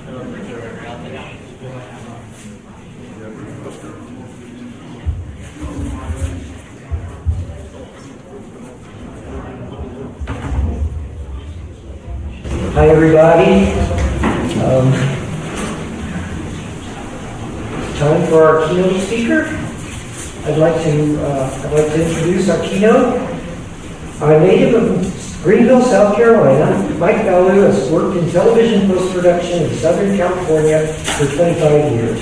Hi everybody. Time for our keynote speaker. I'd like to introduce our keynote. A native of Greenville, South Carolina, Mike Ballou has worked in television post-production in Southern California for 25 years.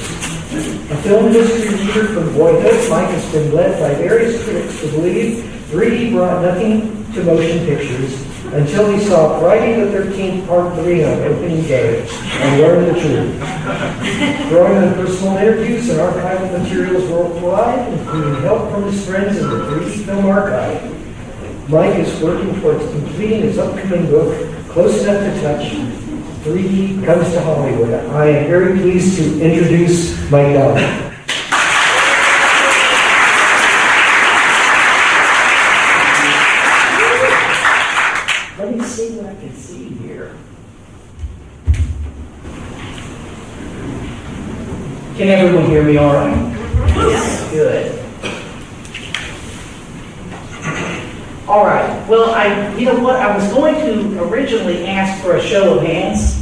A film industry leader from boyhood, Mike has been led by various critics to believe 3D brought nothing to motion pictures until he saw Friday the 13th Part 3 on opening day and learned the truth. Drawing on personal interviews and archival materials worldwide, including help from his friends in the 3D Film Archive, Mike is working towards completing his upcoming book, Close Enough to Touch, 3D Comes to Hollywood. I am very pleased to introduce Mike Ballou. Let me see what I can see here. Can everyone hear me all right? Yes. Good. All right. Well, you know what? I was going to originally ask for a show of hands.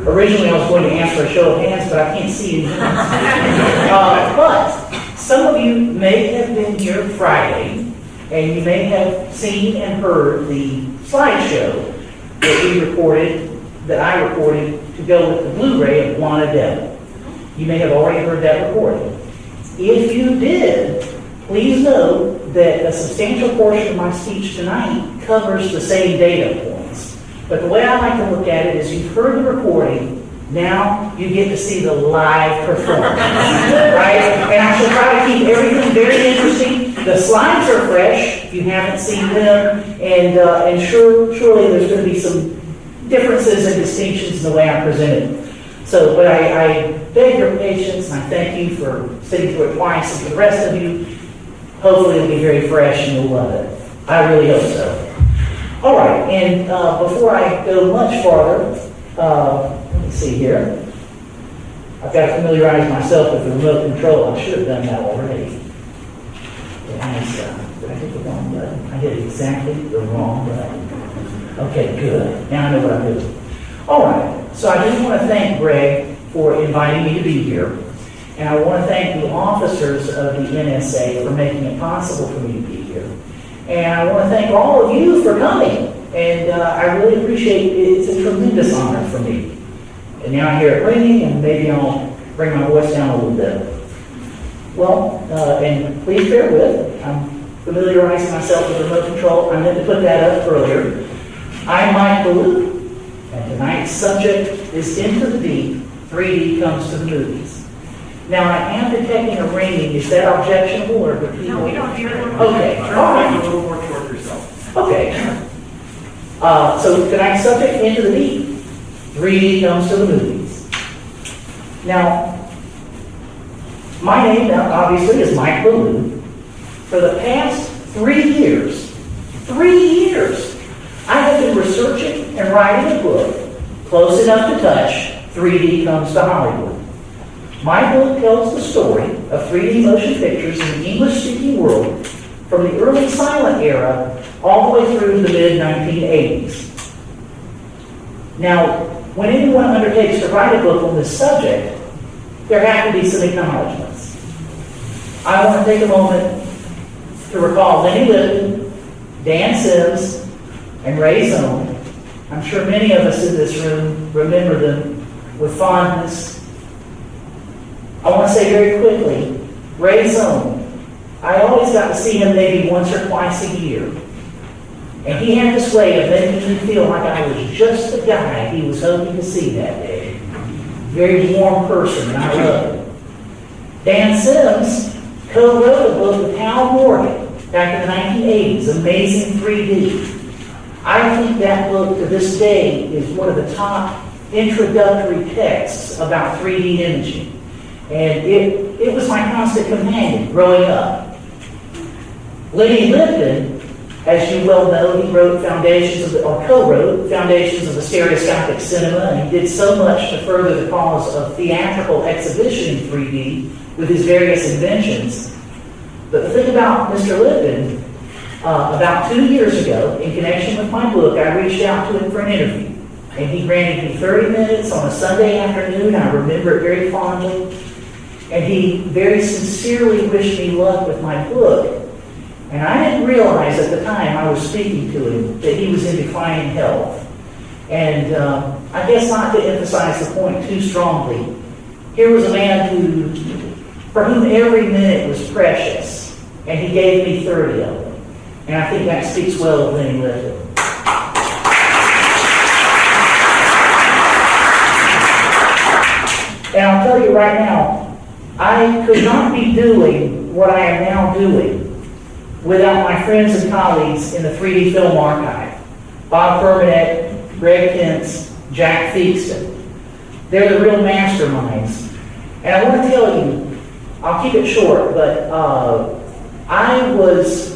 Originally, I was going to ask for a show of hands, but I can't see any hands. But some of you may have been here Friday, and you may have seen and heard the slideshow that I recorded to go with the Blu-ray of Lana Devil. You may have already heard that recording. If you did, please know that a substantial portion of my speech tonight covers the same data points. But the way I like to look at it is you've heard the recording, now you get to see the live performance, right? And I shall try to keep everything very interesting. The slides are fresh, you haven't seen them, and surely there's going to be some differences and distinctions in the way I present it. So, but I beg your patience, and I thank you for sitting through it twice, and for the rest of you, hopefully it'll be very fresh and you'll love it. I really hope so. All right, and before I go much farther, let me see here. I've got to familiarize myself with the remote control. I should have done that already. Did I hit the wrong button? I hit exactly the wrong button. Okay, good. Now I know what I'm doing. All right, so I do want to thank Greg for inviting me to be here. And I want to thank the officers of the NSA for making it possible for me to be here. And I want to thank all of you for coming. And I really appreciate it. It's a tremendous honor for me. And now I hear it ringing, and maybe I'll bring my voice down a little bit. Well, and please bear with. I'm familiarizing myself with remote control. I meant to put that up earlier. I'm Mike Ballou, and tonight's subject is Into the Deep, 3D Comes to the Movies. Now, I am detecting a ringing. Is that objectionable, or do people? No, we don't hear it. Okay, all right. A little more toward yourself. Okay. So tonight's subject, Into the Deep, 3D Comes to the Movies. Now, my name now obviously is Mike Ballou. For the past 3 years, I have been researching and writing a book, Close Enough to Touch, 3D Comes to Hollywood. My book tells the story of 3D motion pictures in the English-speaking world from the early silent era all the way through the mid-1980s. Now, when anyone undertakes to write a book on this subject, there have to be some acknowledgments. I want to take a moment to recall Lenny Lipton, Dan Sims, and Ray Zone. I'm sure many of us in this room remember them with fondness. I want to say very quickly, Ray Zone, I always got to see him maybe once or twice a year. And he had this way of making me feel like I was just the guy he was hoping to see that day. Very warm person, and I love him. Dan Sims co-wrote a book with Hal Morgan back in the 1980s, Amazing 3D. I think that book to this day is one of the top introductory texts about 3D imaging. And it was my constant companion growing up. Lenny Lipton As you well know, he wrote co-wrote Foundations of the Stereoscopic Cinema, and he did so much to further the cause of theatrical exhibition in 3D with his various inventions. But the thing about Mr. Lipton, about 2 years ago, in connection with my book, I reached out to him for an interview. And he granted me 30 minutes on a Sunday afternoon. I remember it very fondly. And he very sincerely wished me luck with my book. And I didn't realize at the time I was speaking to him that he was in declining health. And I guess not to emphasize the point too strongly, here was a man for whom every minute was precious. And he gave me 30 of them. And I think that speaks well of Lenny Lipton. And I'll tell you right now, I could not be doing what I am now doing without my friends and colleagues in the 3D Film Archive. Bob Furmanet, Greg Kentz, Jack Theakston. They're the real masterminds. And I want to tell you, I'll keep it short, but I was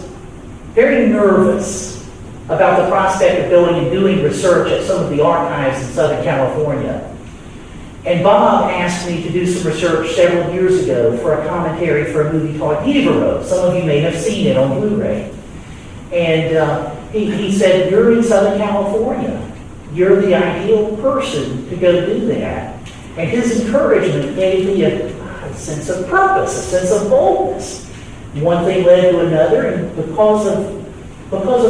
very nervous about the prospect of going and doing research at some of the archives in Southern California. And Bob asked me to do some research several years ago for a commentary for a movie called Hevero. Some of you may have seen it on Blu-ray. And he said, "You're in Southern California. You're the ideal person to go do that." And his encouragement gave me a sense of purpose, a sense of boldness. One thing led to another, and because of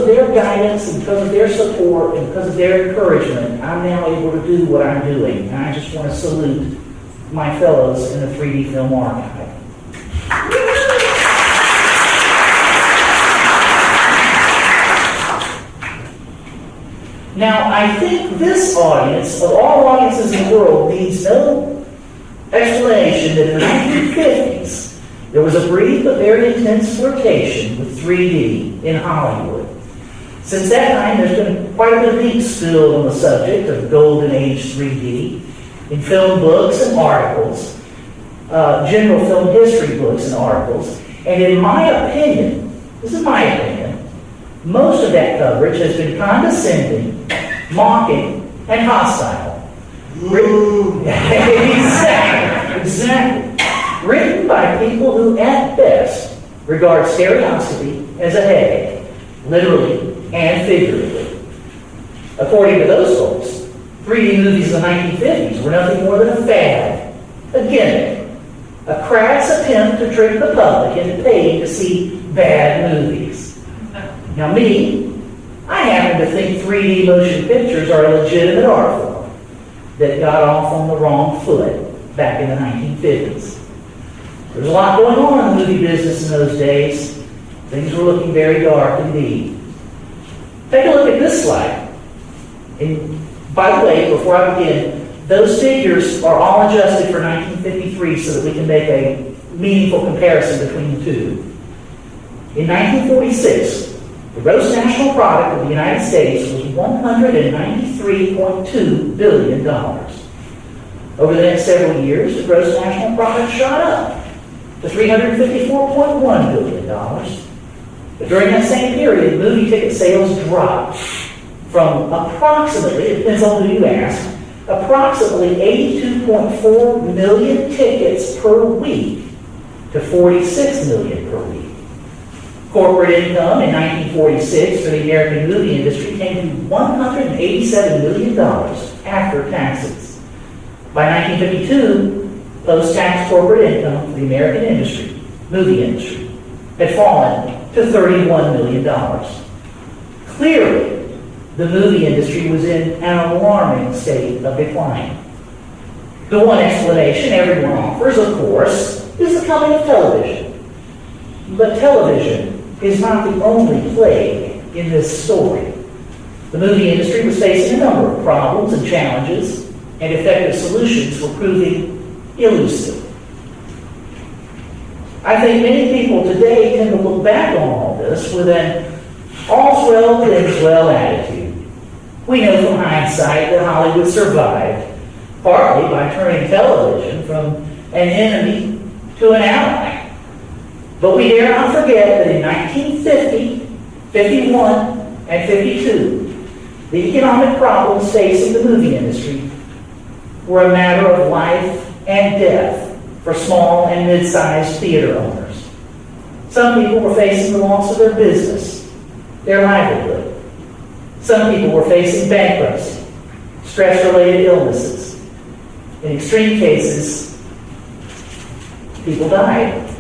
their guidance and because of their support and because of their encouragement, I'm now able to do what I'm doing. And I just want to salute my fellows in the 3D Film Archive. Now, I think this audience, of all audiences in the world, needs no explanation that in the 1950s, there was a brief but very intense flirtation with 3D in Hollywood. Since that time, there's been quite a bit of ink spilled on the subject of Golden Age 3D in film books and articles, general film history books and articles. And in my opinion, this is my opinion, most of that coverage has been condescending, mocking, and hostile. Exactly. Written by people who, at best, regard stereoscopy as a headache, literally and figuratively. According to those folks, 3D movies in the 1950s were nothing more than a fad, a gimmick, a crass attempt to trick the public into paying to see bad movies. Now me, I happen to think 3D motion pictures are a legitimate art form that got off on the wrong foot back in the 1950s. There was a lot going on in the movie business in those days. Things were looking very dark indeed. Take a look at this slide. And by the way, before I begin, those figures are all adjusted for 1953 so that we can make a meaningful comparison between the two. In 1946, the gross national product of the United States was $193.2 billion. Over the next several years, the gross national product shot up to $354.1 billion. But during that same period, movie ticket sales dropped from approximately, it depends on who you ask, approximately 82.4 million tickets per week to 46 million per week. Corporate income in 1946 for the American movie industry came to $187 million after taxes. By 1952, post-tax corporate income for the American movie industry, had fallen to $31 million. Clearly, the movie industry was in an alarming state of decline. The one explanation everyone offers, of course, is the coming of television. But television is not the only plague in this story. The movie industry was facing a number of problems and challenges, and effective solutions were proving elusive. I think many people today tend to look back on all this with an all's well that ends well attitude. We know from hindsight that Hollywood survived, partly by turning television from an enemy to an ally. But we dare not forget that in 1950 51, and 52, the economic problems facing the movie industry were a matter of life and death for small and mid-sized theater owners. Some people were facing the loss of their business, their livelihood. Some people were facing bankruptcy, stress-related illnesses. In extreme cases, people died.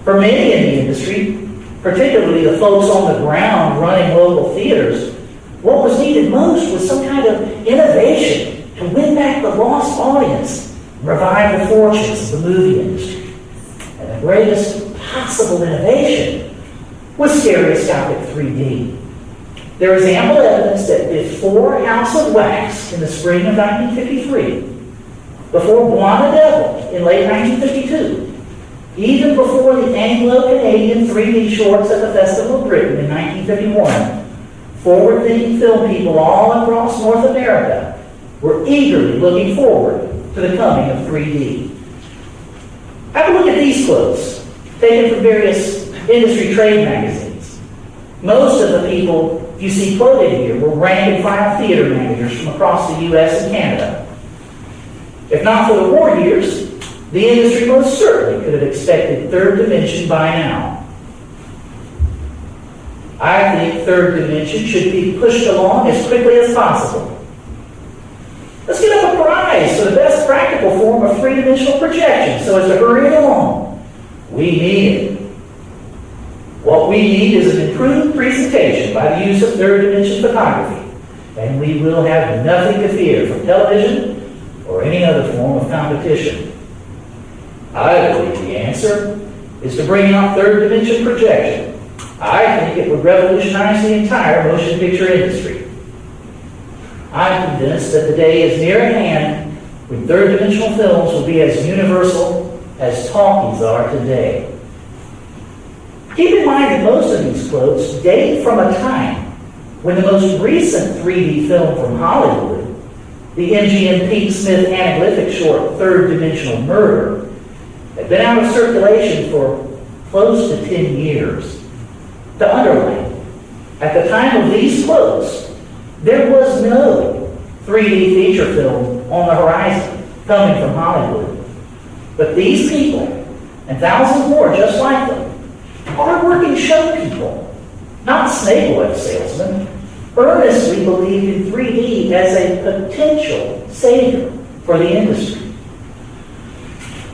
For many in the industry, particularly the folks on the ground running local theaters, what was needed most was some kind of innovation to win back the lost audience, revive the fortunes of the movie industry. And the greatest possible innovation was stereoscopic 3D. There is ample evidence that before House of Wax in the spring of 1953, before Blonde Devil in late 1952, even before the Anglo-Canadian 3D shorts at the Festival of Britain in 1951, forward-thinking film people all across North America were eagerly looking forward to the coming of 3D. Have a look at these quotes, taken from various industry trade magazines. Most of the people you see quoted here were rank-and-file theater managers from across the U.S. and Canada. If not for the war years, the industry most certainly could have expected Third Dimension by now. I think Third Dimension should be pushed along as quickly as possible. Let's get up a prize for the best practical form of three-dimensional projection so as to hurry it along. We need it. What we need is an improved presentation by the use of third-dimension photography, and we will have nothing to fear from television or any other form of competition. I believe the answer is to bring out third-dimension projection. I think it would revolutionize the entire motion picture industry. I'm convinced that the day is near at hand when third-dimensional films will be as universal as talkies are today. Keep in mind that most of these quotes date from a time when the most recent 3D film from Hollywood, the MGM Pete Smith anaglyphic short Third Dimensional Murder, had been out of circulation for close to 10 years. To underline, at the time of these quotes, there was no 3D feature film on the horizon coming from Hollywood. But these people, and thousands more just like them, hard-working show people, not snake oil salesmen, earnestly believed in 3D as a potential savior for the industry.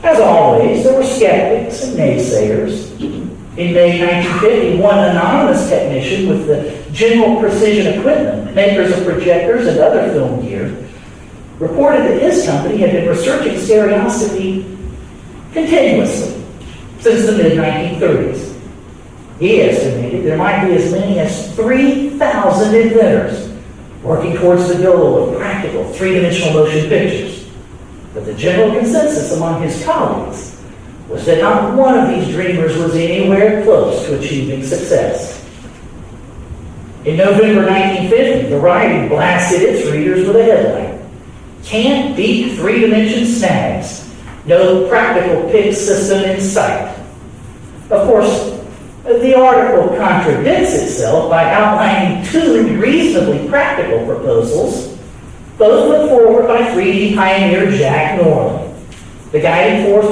As always, there were skeptics and naysayers. In May 1950, one anonymous technician with the General Precision Equipment, makers of projectors and other film gear, reported that his company had been researching stereoscopy continuously since the mid-1930s. He estimated there might be as many as 3,000 inventors working towards the goal of practical three-dimensional motion pictures. But the general consensus among his colleagues was that not one of these dreamers was anywhere close to achieving success. In November 1950, the writing blasted its readers with a headline: "Can't beat three-dimension snags. No practical PIC system in sight." Of course, the article contradicts itself by outlining two reasonably practical proposals, both put forward by 3D pioneer Jack Norland, the guiding force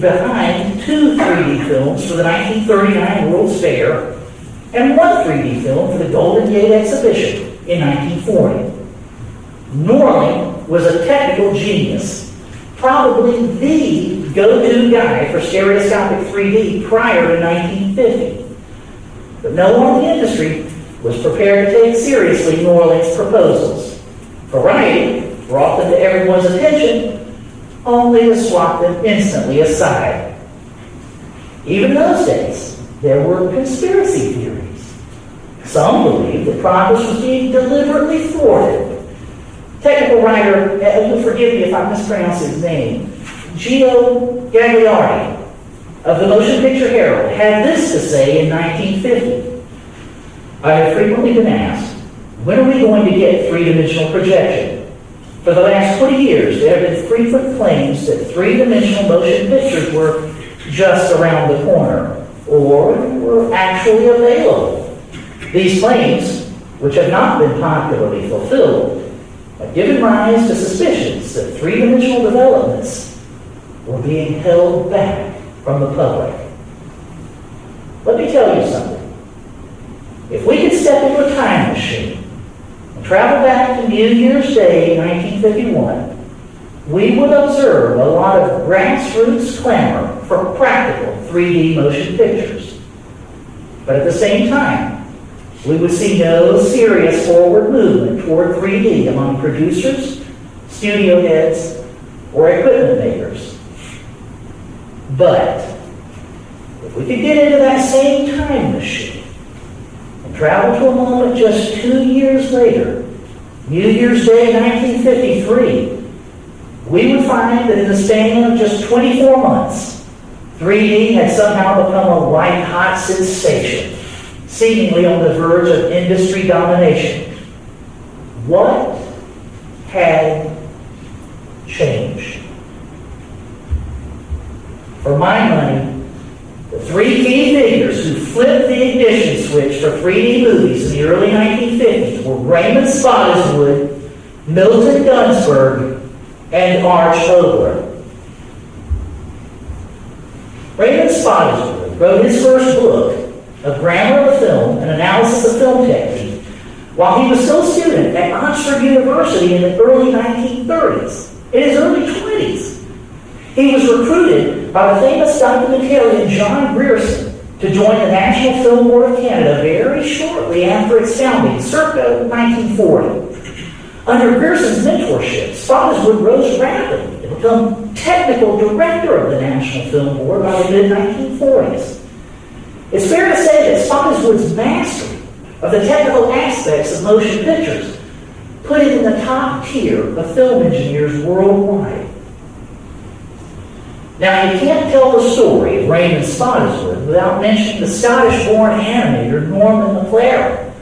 behind two 3D films for the 1939 World's Fair and one 3D film for the Golden Gate Exhibition in 1940. Norling was a technical genius, probably the go-to guy for stereoscopic 3D prior to 1950. But no one in the industry was prepared to take seriously Norling's proposals. Variety brought them to everyone's attention, only to swat them instantly aside. Even in those days, there were conspiracy theories. Some believed that progress was being deliberately thwarted. Technical writer, forgive me if I mispronounce his name, Gio Gagliardi of the Motion Picture Herald had this to say in 1950. "I have frequently been asked, when are we going to get three-dimensional projection? For the last 20 years, there have been frequent claims that three-dimensional motion pictures were just around the corner, or were actually available. These claims, which have not been popularly fulfilled, have given rise to suspicions that three-dimensional developments were being held back from the public. Let me tell you something. If we could step into a time machine and travel back to New Year's Day, 1951, we would observe a lot of grassroots clamor for practical 3D motion pictures. But at the same time, we would see no serious forward movement toward 3D among producers, studio heads, or equipment makers. But if we could get into that same time machine and travel to a moment just 2 years later, New Year's Day 1953, we would find that in the span of just 24 months, 3D had somehow become a white-hot sensation, seemingly on the verge of industry domination. What had changed? For my money, the three key figures who flipped the ignition switch for 3D movies in the early 1950s were Raymond Spottiswoode, Milton Gunsberg, and Arch Hogler. Raymond Spottiswoode wrote his first book, A Grammar of the Film, an analysis of film technique, while he was still a student at Oxford University in the early 1930s, in his early 20s. He was recruited by the famous documentarian John Grierson to join the National Film Board of Canada very shortly after its founding, circa 1940. Under Grierson's mentorship, Spottiswoode rose rapidly to become technical director of the National Film Board by the mid-1940s. It's fair to say that Spottiswoode's mastery of the technical aspects of motion pictures put him in the top tier of film engineers worldwide. Now, you can't tell the story of Raymond Spottiswoode without mentioning the Scottish-born animator Norman McLaren.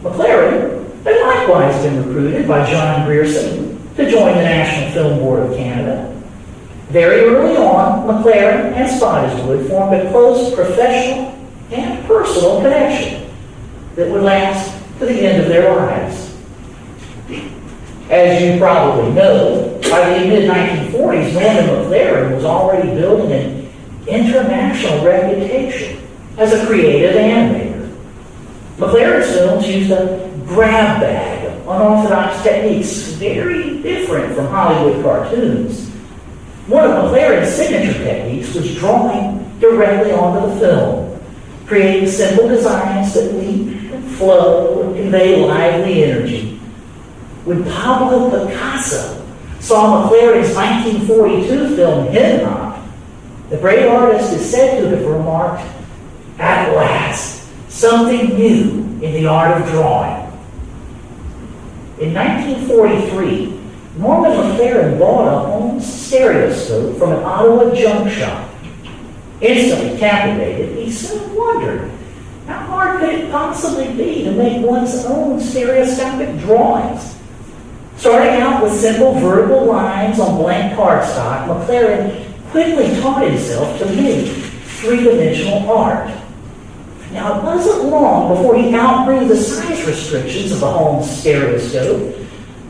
McLaren had likewise been recruited by John Grierson to join the National Film Board of Canada. Very early on, McLaren and Spottiswoode formed a close professional and personal connection that would last to the end of their lives. As you probably know, by the mid-1940s, Norman McLaren was already building an international reputation as a creative animator. McLaren's films used a grab bag of unorthodox techniques, very different from Hollywood cartoons. One of McLaren's signature techniques was drawing directly onto the film, creating simple designs that leap and flow and convey lively energy. When Pablo Picasso saw McLaren's 1942 film Hen Hop, the great artist is said to have remarked, "At last, something new in the art of drawing." In 1943, Norman McLaren bought a home stereoscope from an Ottawa junk shop. Instantly captivated, he soon wondered, how hard could it possibly be to make one's own stereoscopic drawings? Starting out with simple vertical lines on blank cardstock, McLaren quickly taught himself to make three-dimensional art. Now, it wasn't long before he outgrew the size restrictions of the home stereoscope,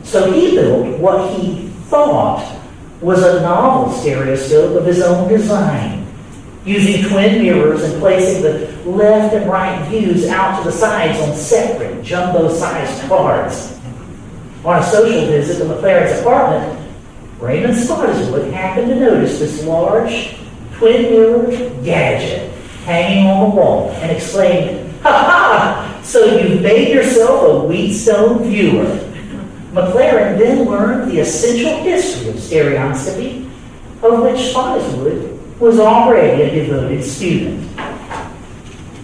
so he built what he thought was a novel stereoscope of his own design, using twin mirrors and placing the left and right views out to the sides on separate jumbo-sized cards. On a social visit to McLaren's apartment, Raymond Spottiswoode happened to notice this large twin mirror gadget hanging on the wall and exclaimed, "Ha ha! So you've made yourself a Wheatstone viewer." McLaren then learned the essential history of stereoscopy, of which Spottiswoode was already a devoted student.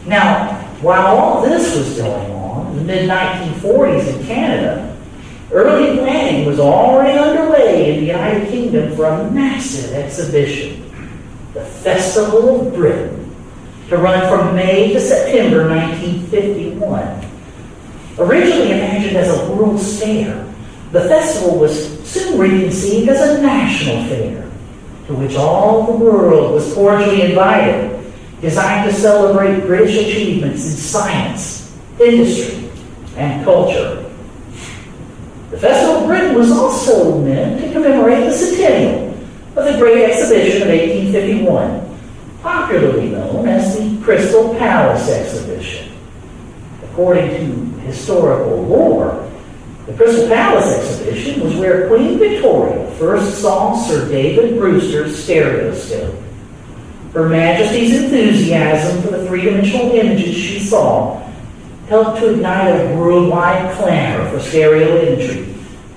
Now, while all this was going on in the mid-1940s in Canada, early planning was already underway in the United Kingdom for a massive exhibition, the Festival of Britain, to run from May to September 1951. Originally imagined as a World's Fair, the festival was soon reconceived as a national fair, to which all the world was cordially invited, designed to celebrate British achievements in science, industry, and culture. The Festival of Britain was also meant to commemorate the centennial of the Great Exhibition of 1851, popularly known as the Crystal Palace Exhibition. According to historical lore, the Crystal Palace Exhibition was where Queen Victoria first saw Sir David Brewster's stereoscope. Her Majesty's enthusiasm for the three-dimensional images she saw helped to ignite a worldwide clamor for stereo imagery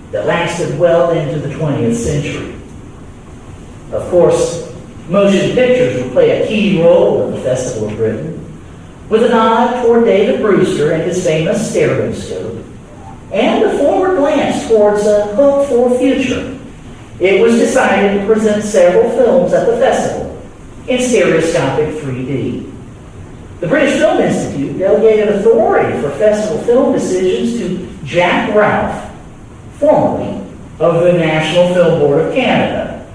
that lasted well into the 20th century. Of course, motion pictures would play a key role in the Festival of Britain, with a nod toward David Brewster and his famous stereoscope, and a forward glance towards a hopeful future. It was decided to present several films at the festival in stereoscopic 3D. The British Film Institute delegated authority for festival film decisions to Jack Ralph, formerly of the National Film Board of Canada.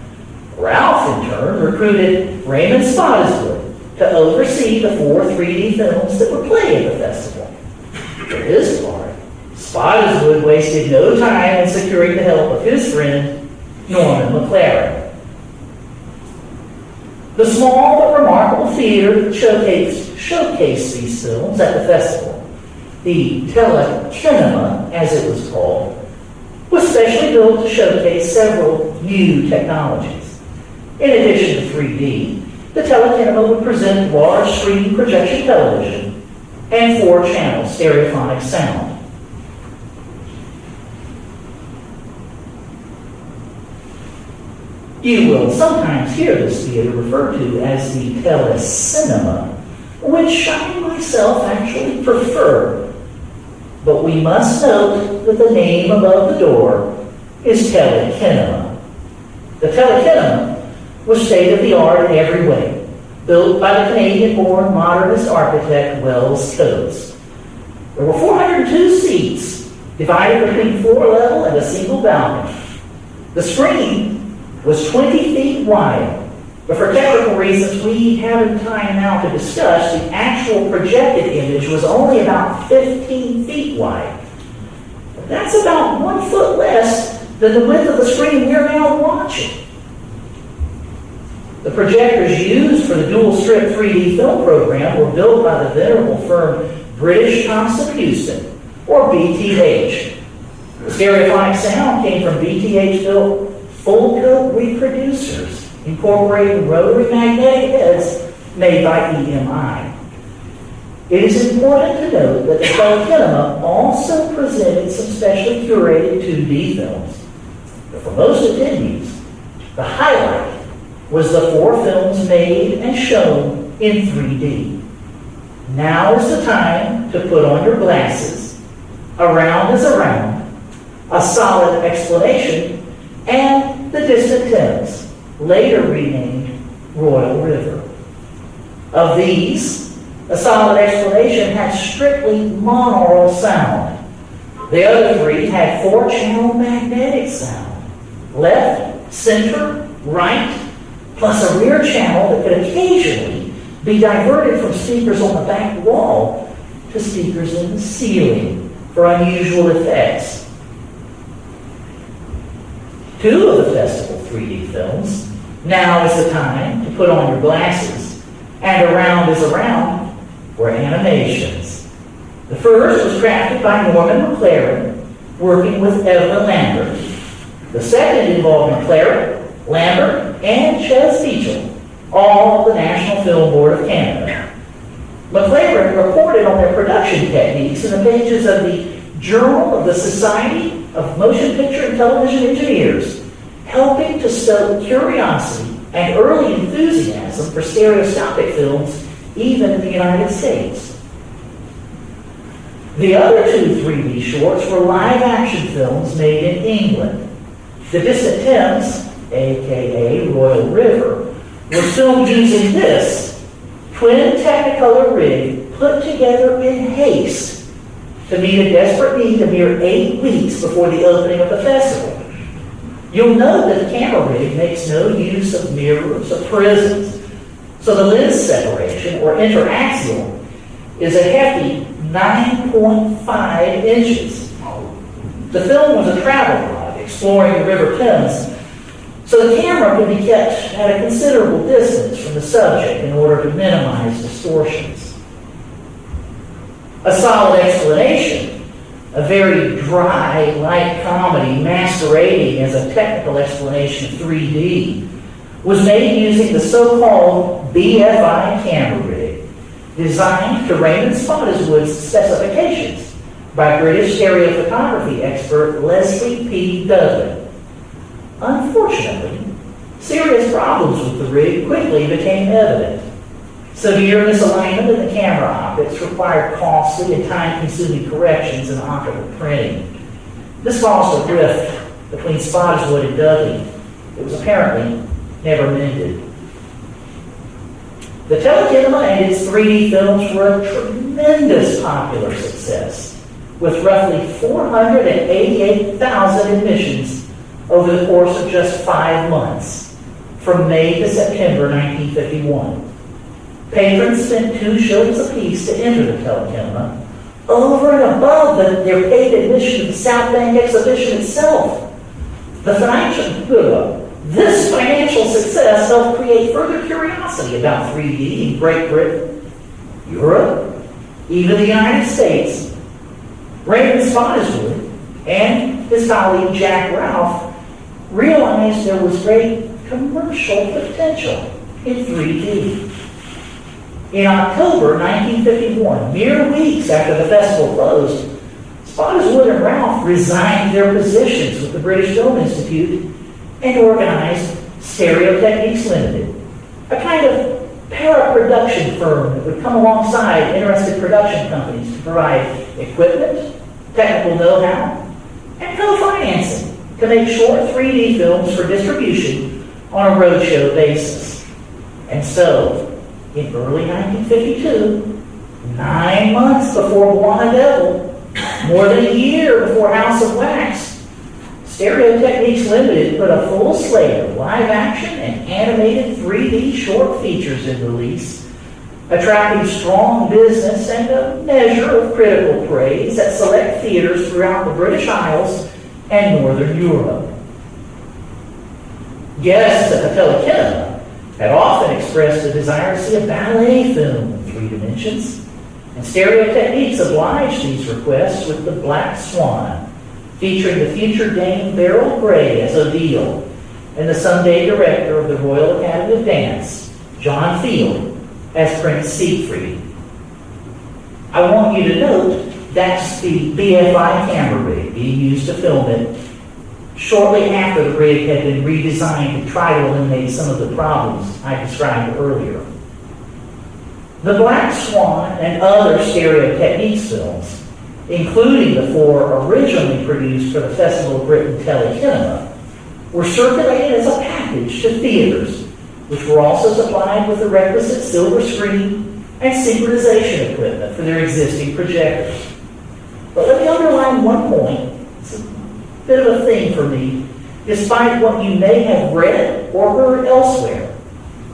Ralph, in turn, recruited Raymond Spottiswoode to oversee the 4 3D films that would play at the festival. For his part, Spottiswoode wasted no time in securing the help of his friend, Norman McLaren. The small but remarkable theater that showcased these films at the festival, the telecinema, as it was called, was specially built to showcase several new technologies. In addition to 3D, the telecinema would present large screen projection television and 4-channel stereophonic sound. You will sometimes hear this theater referred to as the telecinema, which I myself actually prefer. But we must note that the name above the door is telecinema. The telecinema was state-of-the-art in every way, built by the Canadian-born modernist architect Wells Coates. There were 402 seats, divided between 4 level and a single balcony. The screen was 20 feet wide, but for technical reasons we haven't time now to discuss, the actual projected image was only about 15 feet wide. That's about 1 foot less than the width of the screen we're now watching. The projectors used for the dual-strip 3D film program were built by the venerable firm British Thomson Houston, or BTH. The stereophonic sound came from BTH-built full-coat reproducers incorporating rotary magnetic heads made by EMI. It is important to note that the telecinema also presented some specially curated 2D films. But for most attendees, the highlight was the 4 films made and shown in 3D. Now is the time to put on your glasses. Around is Around, A Solid Explanation, and The Distant Thames, later renamed Royal River. Of these, A Solid Explanation had strictly monaural sound. The other 3 had 4-channel magnetic sound, left, center, right, plus a rear channel that could occasionally be diverted from speakers on the back wall to speakers in the ceiling for unusual effects. 2 of the festival 3D films, Now is the Time to Put On Your Glasses, and Around is Around, were animations. The first was crafted by Norman McLaren, working with Evelyn Lambert. The second involved McLaren, Lambert, and Ches Beecham, all of the National Film Board of Canada. McLaren reported on their production techniques in the pages of the Journal of the Society of Motion Picture and Television Engineers, helping to stoke curiosity and early enthusiasm for stereoscopic films, even in the United States. The other 2 3D shorts were live-action films made in England. The Distant Thames, aka Royal River, was filmed using this twin Technicolor rig put together in haste to meet a desperate need a mere 8 weeks before the opening of the festival. You'll note that the camera rig makes no use of mirrors or prisms, so the lens separation, or interaxial, is a hefty 9.5 inches. The film was a travel log exploring the River Thames, so the camera could be kept at a considerable distance from the subject in order to minimize distortions. A solid explanation, a very dry, light comedy masquerading as a technical explanation of 3D, was made using the so-called BFI camera rig, designed to Raymond Spottiswood's specifications by British stereophotography expert Leslie P. Dudley. Unfortunately, serious problems with the rig quickly became evident. Severe misalignment in the camera optics required costly and time-consuming corrections in optical printing. This caused a rift between Spottiswoode and Dudley that was apparently never mended. The telecinema and its 3D films were a tremendous popular success, with roughly 488,000 admissions over the course of just 5 months, from May to September 1951. Patrons spent 2 shillings apiece to enter the telecinema, over and above their paid admission to the South Bank exhibition itself. This financial success helped create further curiosity about 3D in Great Britain, Europe, even the United States. Raymond Spottiswoode and his colleague Jack Ralph realized there was great commercial potential in 3D. In October 1951, mere weeks after the festival closed, Spottiswoode and Ralph resigned their positions with the British Film Institute and organized Stereo Techniques Limited, a kind of para-production firm that would come alongside interested production companies to provide equipment, technical know-how, and co-financing to make short 3D films for distribution on a roadshow basis. And so, in early 1952, 9 months before Blonde Devil, more than a year before House of Wax, Stereo Techniques Limited put a full slate of live-action and animated 3D short features in release, attracting strong business and a measure of critical praise at select theaters throughout the British Isles and Northern Europe. Guests at the telecinema had often expressed a desire to see a ballet film in 3 dimensions, and Stereo Techniques obliged these requests with The Black Swan, featuring the future Dame Beryl Gray as Odile, and the someday director of the Royal Academy of Dance, John Field, as Prince Siegfried. I want you to note that's the BFI camera rig being used to film it shortly after the rig had been redesigned to try to eliminate some of the problems I described earlier. The Black Swan and other Stereo Techniques films, including the 4 originally produced for the Festival of Britain telecinema, were circulated as a package to theaters, which were also supplied with the requisite silver screen and synchronization equipment for their existing projectors. But let me underline one point. It's a bit of a theme for me. Despite what you may have read or heard elsewhere,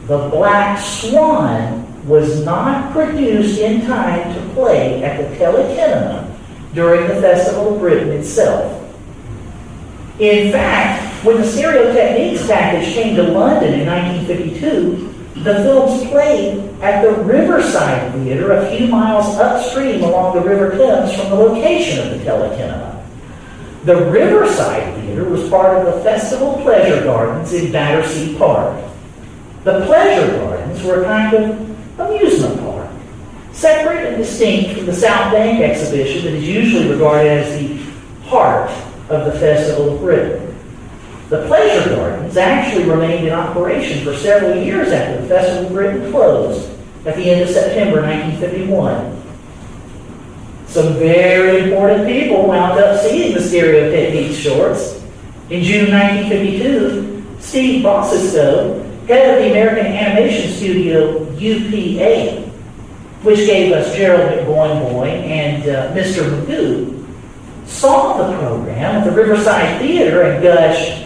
The Black Swan was not produced in time to play at the telecinema during the Festival of Britain itself. In fact, when the Stereo Techniques package came to London in 1952, the films played at the Riverside Theatre a few miles upstream along the River Thames from the location of the telecinema. The Riverside Theatre was part of the Festival Pleasure Gardens in Battersea Park. The Pleasure Gardens were a kind of amusement park, separate and distinct from the South Bank exhibition that is usually regarded as the heart of the Festival of Britain. The Pleasure Gardens actually remained in operation for several years after the Festival of Britain closed at the end of September 1951. Some very important people wound up seeing the Stereo Techniques shorts. In June 1952, Steve Bossistow, head of the American animation studio UPA, which gave us Gerald McBoing and Mr. Magoo, saw the program at the Riverside Theatre and gushed,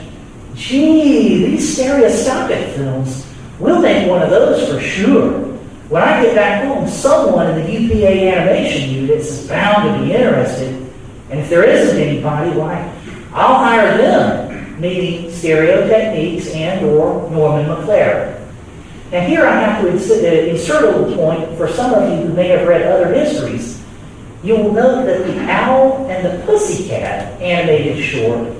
"Gee, these stereoscopic films, we'll make one of those for sure. When I get back home, someone in the UPA animation unit is bound to be interested, and if there isn't anybody, why, I'll hire them, meaning Stereo Techniques and/or Norman McLaren. Now here I have to insert a little point for some of you who may have read other histories. You will note that the Owl and the Pussycat animated short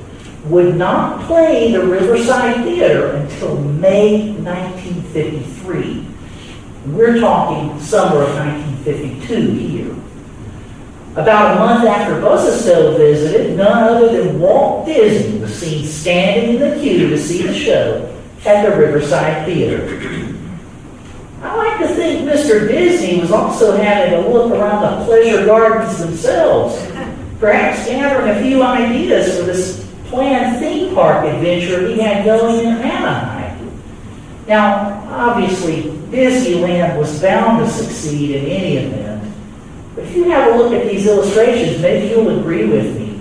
would not play the Riverside Theater until May 1953. We're talking summer of 1952 here. About a month after Buzzsastow visited, none other than Walt Disney was seen standing in the queue to see the show at the Riverside Theater. I like to think Mr. Disney was also having a look around the pleasure gardens themselves, perhaps gathering a few ideas for this planned theme park adventure he had going in Anaheim. Now, obviously, Disneyland was bound to succeed in any event, but if you have a look at these illustrations, maybe you'll agree with me.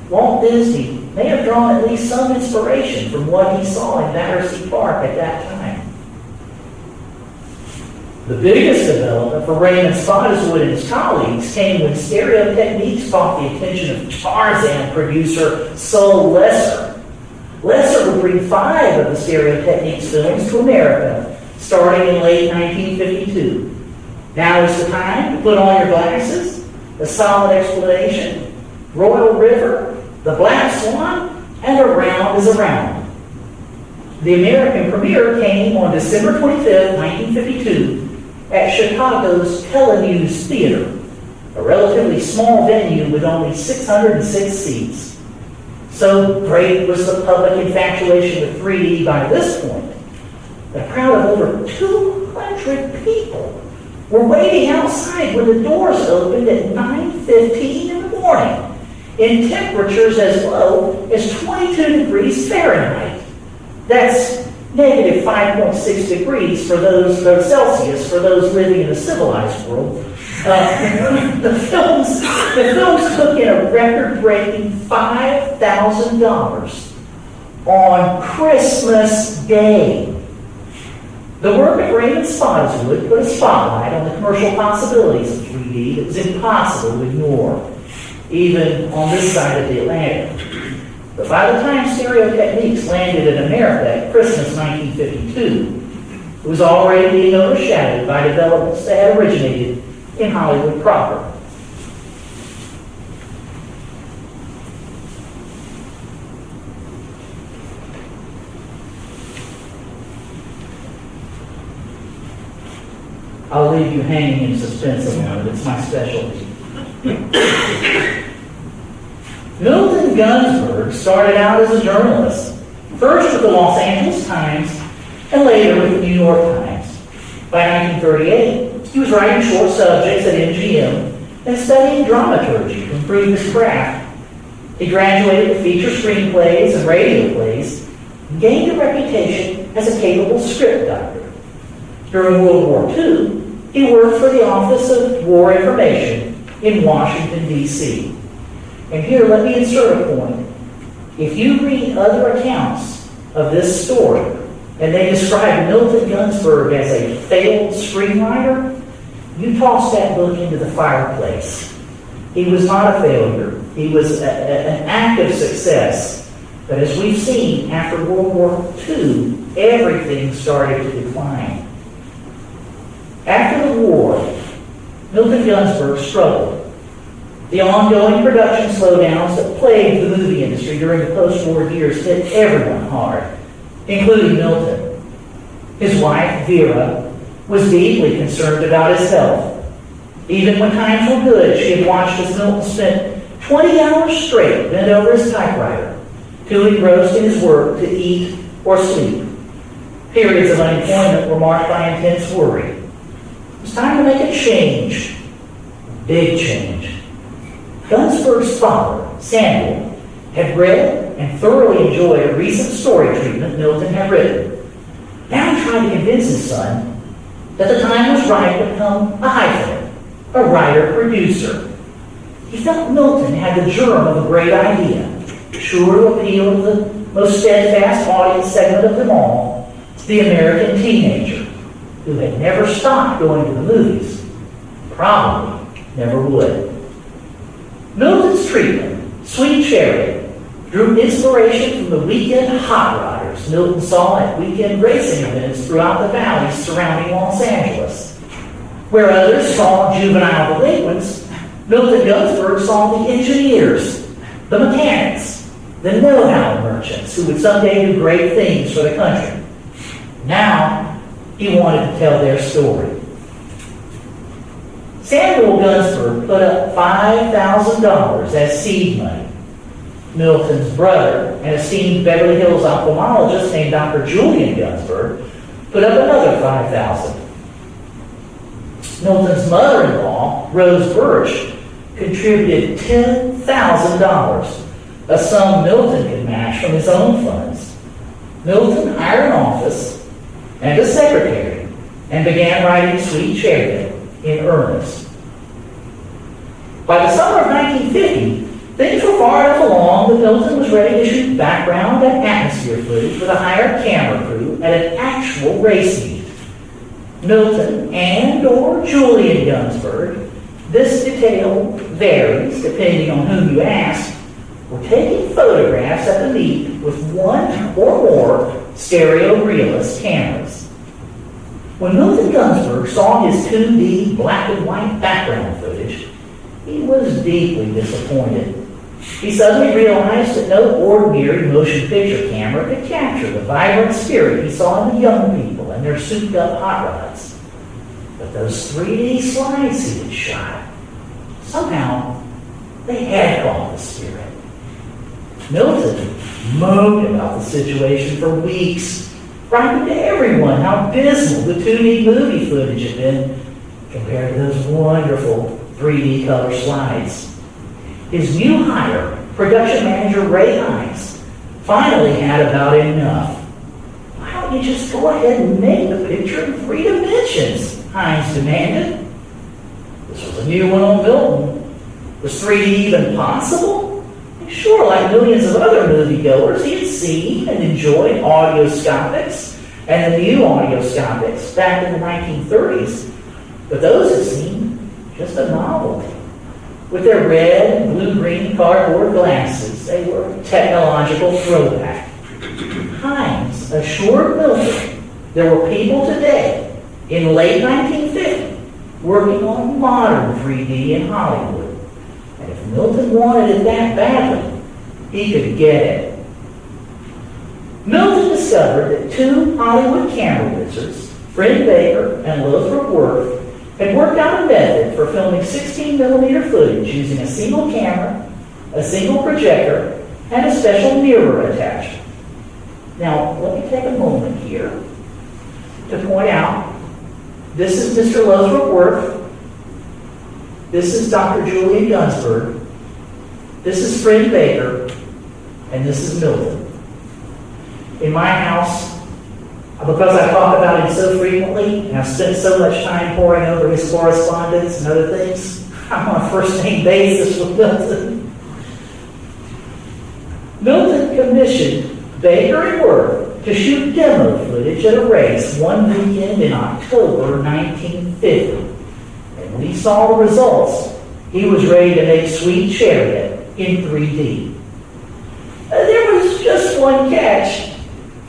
Walt Disney may have drawn at least some inspiration from what he saw in Battersea Park at that time. The biggest development for Raymond Spottiswoode and his colleagues came when Stereo Techniques caught the attention of Tarzan producer Sol Lesser. Lesser would bring 5 of the Stereo Techniques films to America, starting in late 1952. Now is the time to put on your glasses, The Solid Explanation, Royal River, The Black Swan, and Around is Around. The American premiere came on December 25, 1952, at Chicago's Telenews Theater, a relatively small venue with only 606 seats. So great was the public infatuation with 3D by this point, a crowd of over 200 people were waiting outside when the doors opened at 9:15 in the morning, in temperatures as low as 22 degrees Fahrenheit. That's negative 5.6 degrees for those Celsius for those living in the civilized world. The films took in a record-breaking $5,000 on Christmas Day. The work of Raymond Spottiswoode put a spotlight on the commercial possibilities of 3D that was impossible to ignore, even on this side of the Atlantic. But by the time Stereo Techniques landed in America at Christmas 1952, it was already being overshadowed by developments that had originated in Hollywood proper. I'll leave you hanging in suspense a moment. It's my specialty. Milton Gunsberg started out as a journalist, first with the Los Angeles Times and later with the New York Times. By 1938, he was writing short subjects at MGM and studying dramaturgy to improve his craft. He graduated with feature screenplays and radio plays and gained a reputation as a capable script doctor. During World War II, he worked for the Office of War Information in Washington, D.C. And here, let me insert a point. If you read other accounts of this story, and they describe Milton Gunsberg as a failed screenwriter, you toss that book into the fireplace. He was not a failure. He was an act of success. But as we've seen, after World War II, everything started to decline. After the war, Milton Gunsberg struggled. The ongoing production slowdowns that plagued the movie industry during the post-war years hit everyone hard, including Milton. His wife, Vera, was deeply concerned about his health. Even when times were good, she had watched as Milton spent 20 hours straight bent over his typewriter, too engrossed in his work to eat or sleep. Periods of unemployment were marked by intense worry. It was time to make a change. Big change. Gunsberg's father, Samuel, had read and thoroughly enjoyed a recent story treatment Milton had written. Now he tried to convince his son that the time was right to become a hyphenate, a writer-producer. He felt Milton had the germ of a great idea, sure to appeal to the most steadfast audience segment of them all, the American teenager, who had never stopped going to the movies, probably never would. Milton's treatment, Sweet Chariot, drew inspiration from the weekend hot rodders Milton saw at weekend racing events throughout the valleys surrounding Los Angeles. Where others saw juvenile delinquents, Milton Gunsberg saw the engineers, the mechanics, the know-how merchants who would someday do great things for the country. Now, he wanted to tell their story. Samuel Gunsberg put up $5,000 as seed money. Milton's brother, an esteemed Beverly Hills ophthalmologist named Dr. Julian Gunsberg, put up another $5,000. Milton's mother-in-law, Rose Birch, contributed $10,000, a sum Milton could match from his own funds. Milton hired an office and a secretary and began writing Sweet Chariot in earnest. By the summer of 1950, things were far enough along that Milton was ready to shoot background and atmosphere footage with a hired camera crew at an actual race meet. Milton and/or Julian Gunsberg, this detail varies depending on whom you ask, were taking photographs at the meet with one or more stereo realist cameras. When Milton Gunsberg saw his 2D black and white background footage, he was deeply disappointed. He suddenly realized that no ordinary motion picture camera could capture the vibrant spirit he saw in the young people and their souped-up hot rods. But those 3D slides he had shot, somehow they had caught the spirit. Milton moaned about the situation for weeks, writing to everyone how dismal the 2D movie footage had been compared to those wonderful 3D color slides. His new hire, production manager Ray Hines, finally had about enough. Why don't you just go ahead and make the picture in 3 dimensions? Hines demanded. This was a new one on Milton. Was 3D even possible? Sure, like millions of other moviegoers, he had seen and enjoyed audioscopics and the new audioscopics back in the 1930s, but those had seemed just a novelty. With their red and blue-green cardboard glasses, they were a technological throwback. Hines assured Milton there were people today, in late 1950, working on modern 3D in Hollywood. And if Milton wanted it that badly, he could get it. Milton discovered that 2 Hollywood camera wizards, Fred Baker and Lothrop Worth, had worked out a method for filming 16mm footage using a single camera, a single projector, and a special mirror attachment. Now, let me take a moment here to point out, this is Mr. Lothrop Worth, this is Dr. Julian Gunsberg, this is Fred Baker, and this is Milton. In my house, because I talk about him so frequently, and I've spent so much time poring over his correspondence and other things, I'm on a first-name basis with Milton. Milton commissioned Baker and Worth to shoot demo footage at a race one weekend in October 1950. And when he saw the results, he was ready to make Sweet Chariot in 3D. There was just one catch.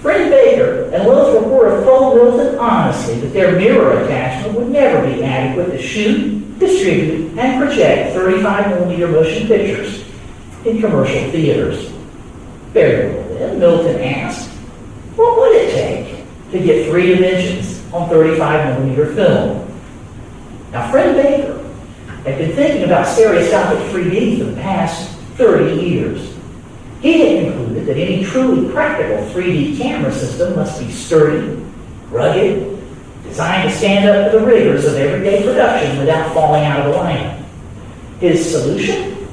Fred Baker and Lothrop Worth told Milton honestly that their mirror attachment would never be adequate to shoot, distribute, and project 35mm motion pictures in commercial theaters. Very well then, Milton asked, what would it take to get 3 dimensions on 35mm film? Now, Fred Baker had been thinking about stereoscopic 3D for the past 30 years. He had concluded that any truly practical 3D camera system must be sturdy, rugged, designed to stand up to the rigors of everyday production without falling out of alignment. His solution?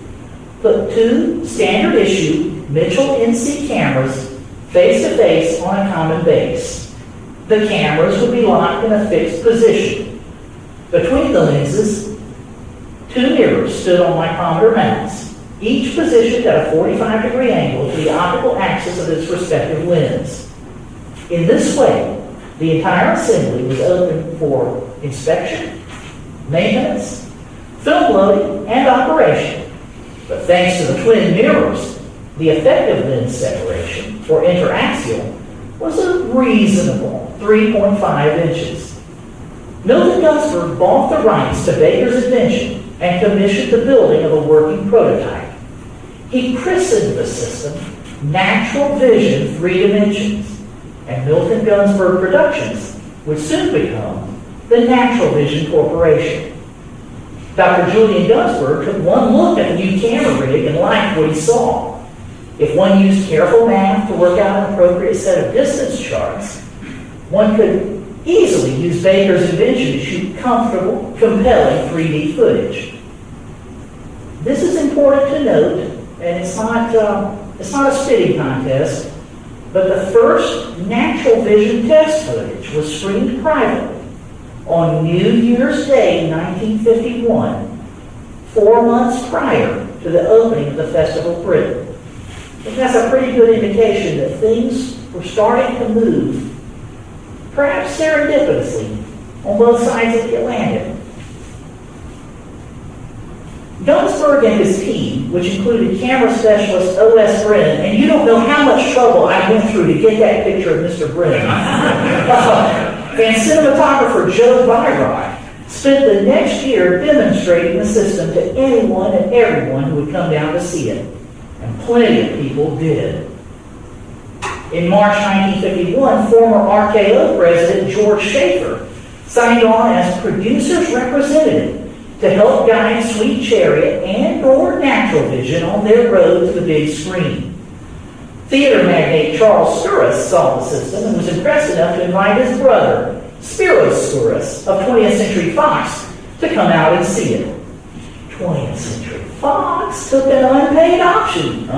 Put 2 standard issue Mitchell NC cameras face-to-face on a common base. The cameras would be locked in a fixed position. Between the lenses, 2 mirrors stood on micrometer mounts, each positioned at a 45-degree angle to the optical axis of its respective lens. In this way, The entire assembly was open for inspection, maintenance, film loading, and operation. But thanks to the twin mirrors, the effective lens separation, or interaxial, was a reasonable 3.5 inches. Milton Gunsberg bought the rights to Baker's invention and commissioned the building of a working prototype. He christened the system Natural Vision 3 Dimensions, and Milton Gunsberg Productions would soon become the Natural Vision Corporation. Dr. Julian Gunsberg took one look at the new camera rig and liked what he saw. If one used careful math to work out an appropriate set of distance charts, one could easily use Baker's invention to shoot comfortable, compelling 3D footage. This is important to note, and it's not a spitting contest, but the first Natural Vision test footage was screened privately on New Year's Day 1951, 4 months prior to the opening of the Festival of Britain. I think that's a pretty good indication that things were starting to move, perhaps serendipitously, on both sides of the Atlantic. Gunsberg and his team, which included camera specialist O.S. Brennan, and you don't know how much trouble I went through to get that picture of Mr. Brennan, and cinematographer Joe Byrock, spent the next year demonstrating the system to anyone and everyone who would come down to see it. And plenty of people did. In March 1951, former RKO president George Schaefer signed on as producer's representative to help guide Sweet Chariot and or Natural Vision on their road to the big screen. Theater magnate Charles Skouras saw the system and was impressed enough to invite his brother, Spiro Skouras of 20th Century Fox, to come out and see it. 20th Century Fox took an unpaid option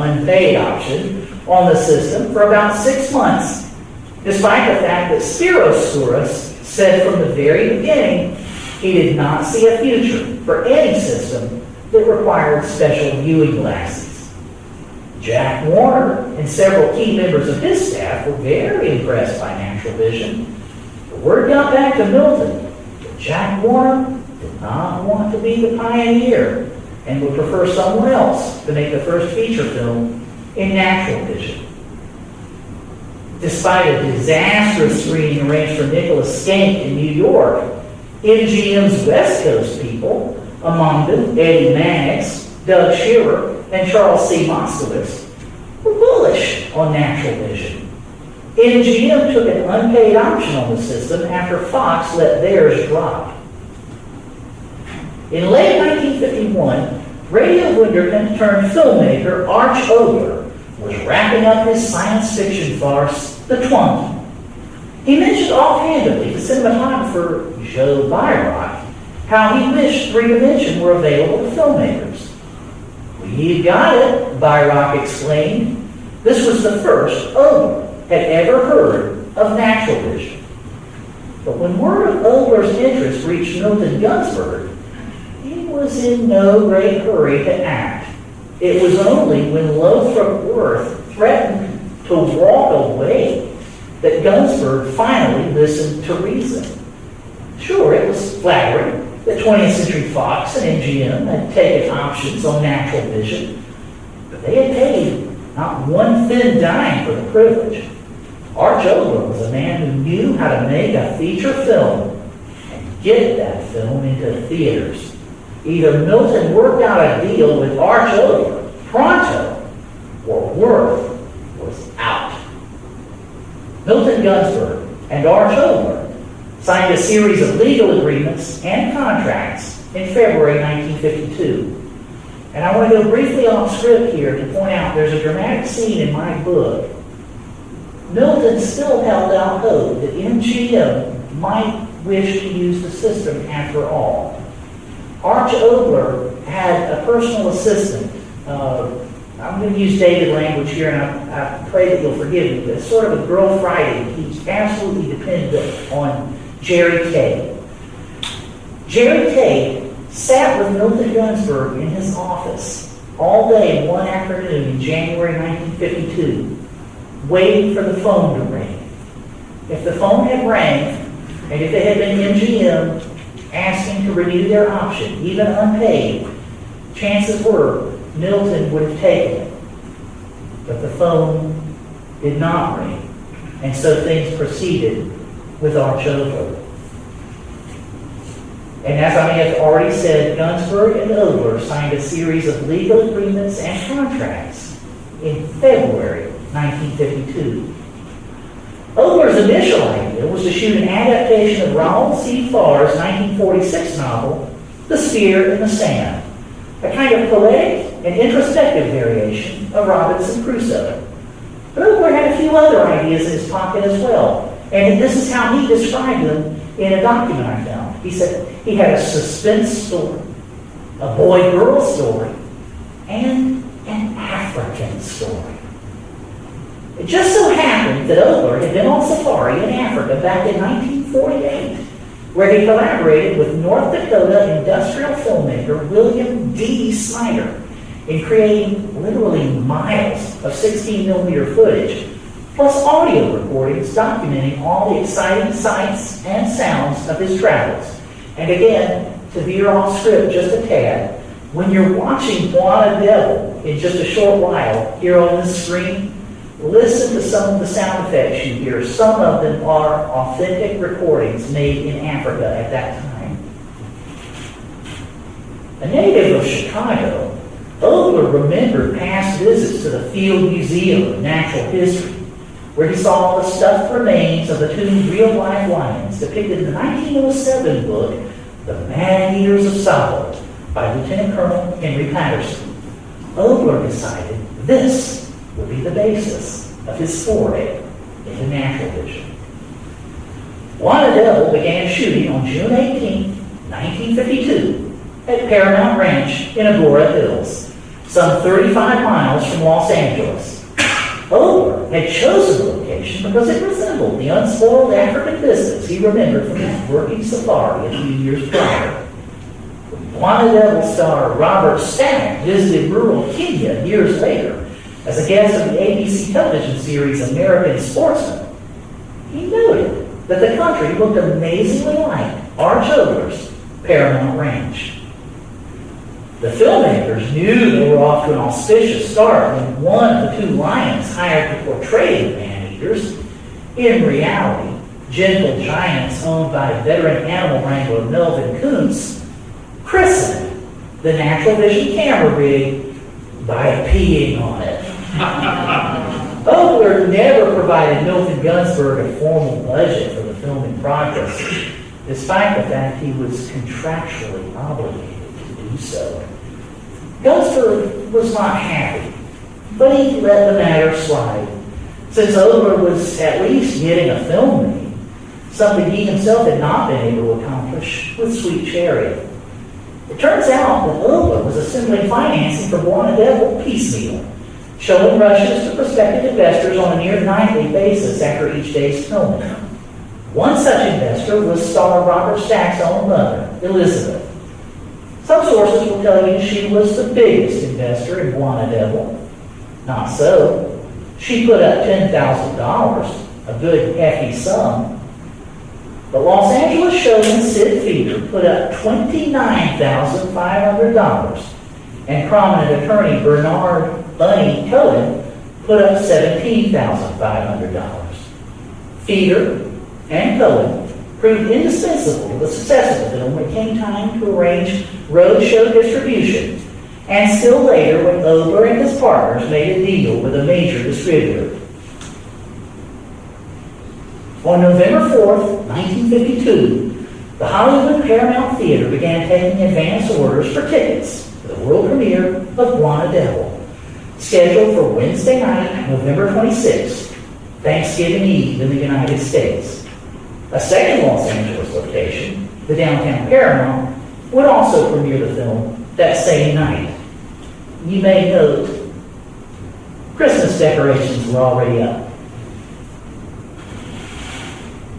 on the system for about 6 months, despite the fact that Spiro Skouras said from the very beginning he did not see a future for any system that required special viewing glasses. Jack Warner and several key members of his staff were very impressed by Natural Vision. The word got back to Milton that Jack Warner did not want to be the pioneer and would prefer someone else to make the first feature film in Natural Vision. Despite a disastrous screening arranged for Nicholas Skank in New York, MGM's West Coast people, among them Eddie Mannix, Doug Shearer, and Charles C. Moskowitz, were bullish on Natural Vision. MGM took an unpaid option on the system after Fox let theirs drop. In late 1951, radio wunderkind turned filmmaker Arch Oboler was wrapping up his science fiction farce, The Twonky. He mentioned offhandedly to cinematographer Joe Byrock how he wished 3D were available to filmmakers. "We got it," Byrock explained. This was the first Oboler had ever heard of Natural Vision. But when word of Oboler's interest reached Milton Gunsberg, he was in no great hurry to act. It was only when Lothrop Worth threatened to walk away that Gunsberg finally listened to reason. Sure, it was flattering that 20th Century Fox and MGM had taken options on Natural Vision, but they had paid not one thin dime for the privilege. Arch Oboler was a man who knew how to make a feature film and get that film into theaters. Either Milton worked out a deal with Arch Oboler pronto, or Worth was out. Milton Gunsberg and Arch Oboler signed a series of legal agreements and contracts in February 1952. And I want to go briefly off script here to point out there's a dramatic scene in my book. Milton still held out hope that MGM might wish to use the system after all. Arch Oboler had a personal assistant. I'm going to use dated language here, and I pray that you'll forgive me, but it's sort of a girl Friday. He's absolutely dependent on Jerry Kay. Jerry Kay sat with Milton Gunsberg in his office all day one afternoon in January 1952, waiting for the phone to ring. if the phone had rang, and if it had been MGM asking to renew their option, even unpaid, chances were Milton would have taken it. But the phone did not ring, and so things proceeded with our Ogler. And as I may have already said, Gunsberg and Ogler signed a series of legal agreements and contracts in February 1952. Ogler's initial idea was to shoot an adaptation of Ronald C. Farr's 1946 novel, The Spear in the Sand, a kind of poetic and introspective variation of Robinson Crusoe. But Ogler had a few other ideas in his pocket as well, and this is how he described them in a document I found. He said he had a suspense story, a boy-girl story, and an African story. It just so happened that Ogler had been on safari in Africa back in 1948, where he collaborated with North Dakota industrial filmmaker William D. Snyder in creating literally miles of 16mm footage, plus audio recordings documenting all the exciting sights and sounds of his travels. And again, to veer off script just a tad, when you're watching Buona Devil in just a short while here on this screen, listen to some of the sound effects you hear. Some of them are authentic recordings made in Africa at that time. A native of Chicago, Ogler remembered past visits to the Field Museum of Natural History, where he saw the stuffed remains of the two real-life lions depicted in the 1907 book, The Man-Eaters of Tsavo, by Lieutenant Colonel Henry Patterson. Ogler decided this would be the basis of his foray into natural vision. Buona Devil began shooting on June 18, 1952, at Paramount Ranch in Agora Hills, some 35 miles from Los Angeles. Ogler had chosen the location because it resembled the unspoiled African vistas he remembered from his working safari a few years prior. Buona Devil star Robert Stack visited rural Kenya years later as a guest of the ABC television series American Sportsman. He noted that the country looked amazingly like Arch Ogler's Paramount Ranch. The filmmakers knew they were off to an auspicious start when one of the two lions hired to portray the man-eaters, in reality, gentle giants owned by veteran animal wrangler Melvin Kuntz, christened the Natural Vision camera rig by peeing on it. Ogler never provided Milton Gunsberg a formal budget for the filming process, despite the fact he was contractually obligated to do so. Gunsberg was not happy, but he let the matter slide, since Ogler was at least getting a film made, something he himself had not been able to accomplish with Sweet Chariot. It turns out that Ogler was assembling financing for Buona Devil piecemeal, showing rushes to prospective investors on a near nightly basis after each day's filming. One such investor was star Robert Stack's own mother, Elizabeth. Some sources will tell you she was the biggest investor in Buona Devil. Not so. She put up $10,000, a good hefty sum. But Los Angeles showman Sid Feeder put up $29,500, and prominent attorney Bernard Bunny Cohen put up $17,500. Feeder and Cohen proved indispensable to the success of the film when it came time to arrange roadshow distribution, and still later when Ogler and his partners made a deal with a major distributor. On November 4th, 1952, the Hollywood Paramount Theater began taking advance orders for tickets for the world premiere of Buona Devil, scheduled for Wednesday night, November 26th, Thanksgiving Eve in the United States. A second Los Angeles location, the downtown Paramount, would also premiere the film that same night. You may note, Christmas decorations were already up.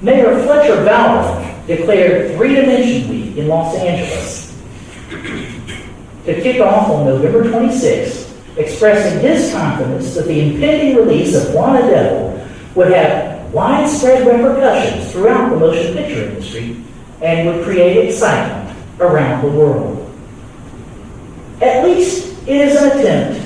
Mayor Fletcher Bauer declared Three-Dimension Week in Los Angeles to kick off on November 26th, expressing his confidence that the impending release of Buona Devil would have widespread repercussions throughout the motion picture industry and would create excitement around the world. At least it is an attempt,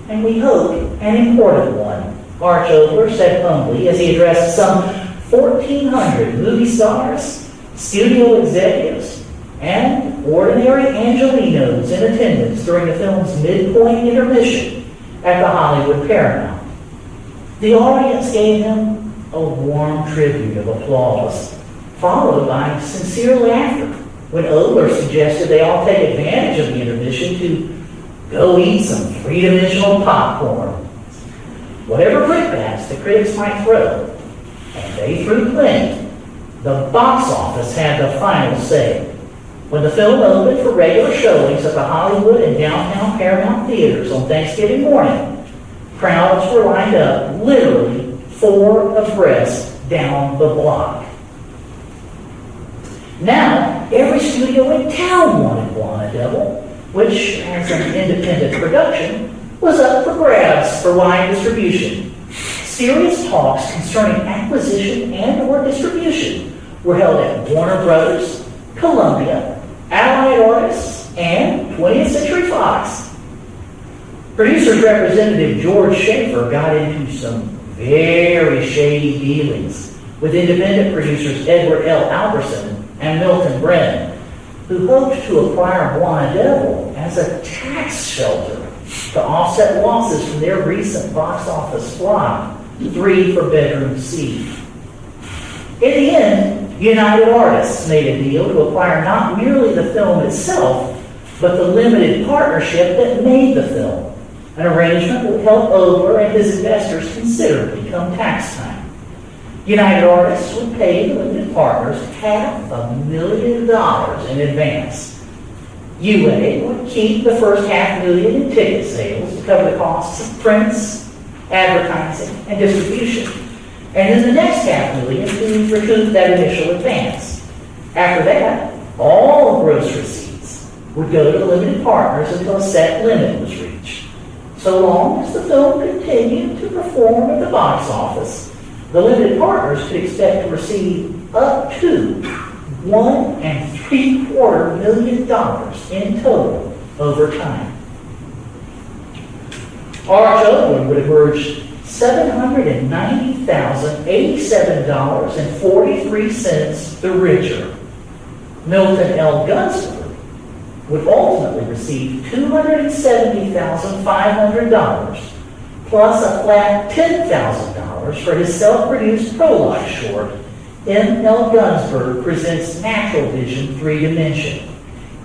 and we hope an important one, Arch Oboler said humbly as he addressed some 1,400 movie stars, studio executives, and ordinary Angelinos in attendance during the film's midpoint intermission at the Hollywood Paramount. The audience gave him a warm tribute of applause, followed by sincere laughter when Oboler suggested they all take advantage of the intermission to go eat some three-dimensional popcorn. Whatever brickbats the critics might throw, and they threw plenty, the box office had the final say. When the film opened for regular showings at the Hollywood and downtown Paramount theaters on Thanksgiving morning, crowds were lined up literally 4 abreast down the block. Now, every studio in town wanted Wanna Devil, which, as an independent production, was up for grabs for wide distribution. Serious talks concerning acquisition and/or distribution were held at Warner Brothers, Columbia, Allied Artists, and 20th Century Fox. Producers Representative George Schaefer got into some very shady dealings with independent producers Edward L. Alberson and Milton Brennan, who hoped to acquire Wanna Devil as a tax shelter to offset losses from their recent box office flop, 3 for Bedroom C. In the end, United Artists made a deal to acquire not merely the film itself, but the limited partnership that made the film, an arrangement that would help Oboler and his investors considerably come tax time. United Artists would pay the limited partners $500,000 in advance. UA would keep the first $500,000 in ticket sales to cover the costs of prints, advertising, and distribution, and then the next $500,000 to recoup that initial advance. After that, all gross receipts would go to the limited partners until a set limit was reached. So long as the film continued to perform at the box office, the limited partners could expect to receive up to $1.75 million in total over time. Arch Oboler would emerge $790,087.43 the richer. Milton L. Gunsberg would ultimately receive $270,500 plus a flat $10,000 for his self-produced prologue short, M. L. Gunsberg Presents Natural Vision 3 Dimension.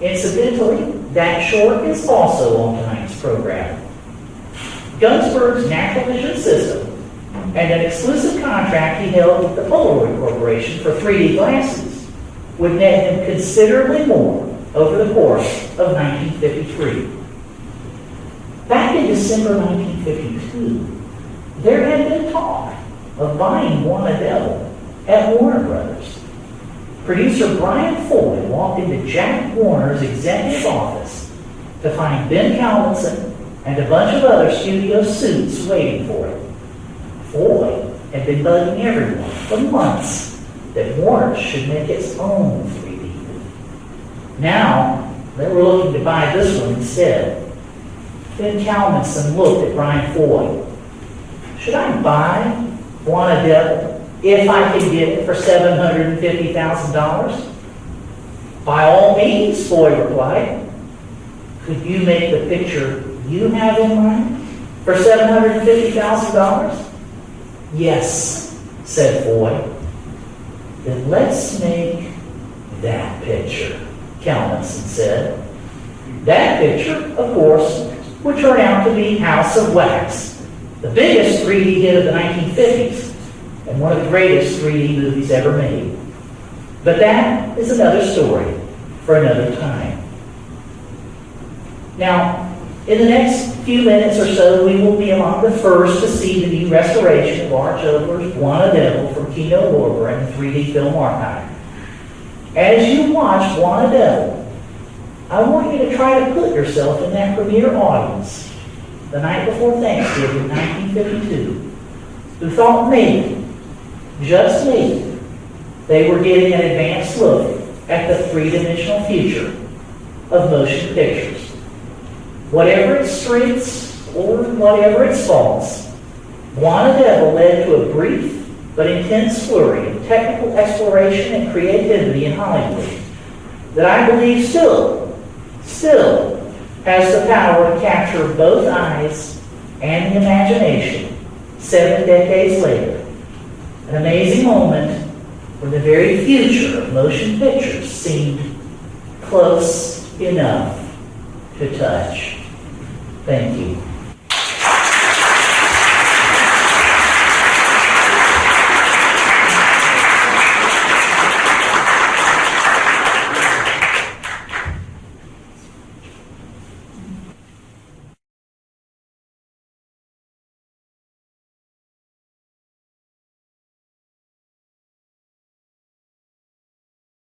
Incidentally, that short is also on tonight's program. Gunsberg's Natural Vision system and an exclusive contract he held with the Polaroid Corporation for 3D glasses would net him considerably more over the course of 1953. Back in December 1952, there had been talk of buying Wanna Devil at Warner Brothers. Producer Brian Foy walked into Jack Warner's executive office to find Ben Calvinson and a bunch of other studio suits waiting for him. Foy had been bugging everyone for months that Warner should make its own 3D movie. Now, they were looking to buy this one instead. Ben Calvinson looked at Brian Foy. Should I buy Wanna Devil if I can get it for $750,000? By all means, Foy replied. Could you make the picture you have in mind for $750,000? Yes, said Foy. Then let's make that picture, Calvinson said. That picture, of course, would turn out to be House of Wax, the biggest 3D hit of the 1950s, and one of the greatest 3D movies ever made. But that is another story for another time. Now, in the next few minutes or so, we will be among the first to see the new restoration of Arch Oboler's Wanna Devil from Kino Lorber and the 3D Film Archive. As you watch Wanna Devil, I want you to try to put yourself in that premiere audience the night before Thanksgiving 1952, who thought maybe, just me, they were getting an advanced look at the three-dimensional future of motion pictures. Whatever its strengths or whatever its faults, Juana Devil led to a brief but intense flurry of technical exploration and creativity in Hollywood that I believe still has the power to capture both eyes and the imagination 7 decades later. An amazing moment when the very future of motion pictures seemed close enough to touch. Thank you.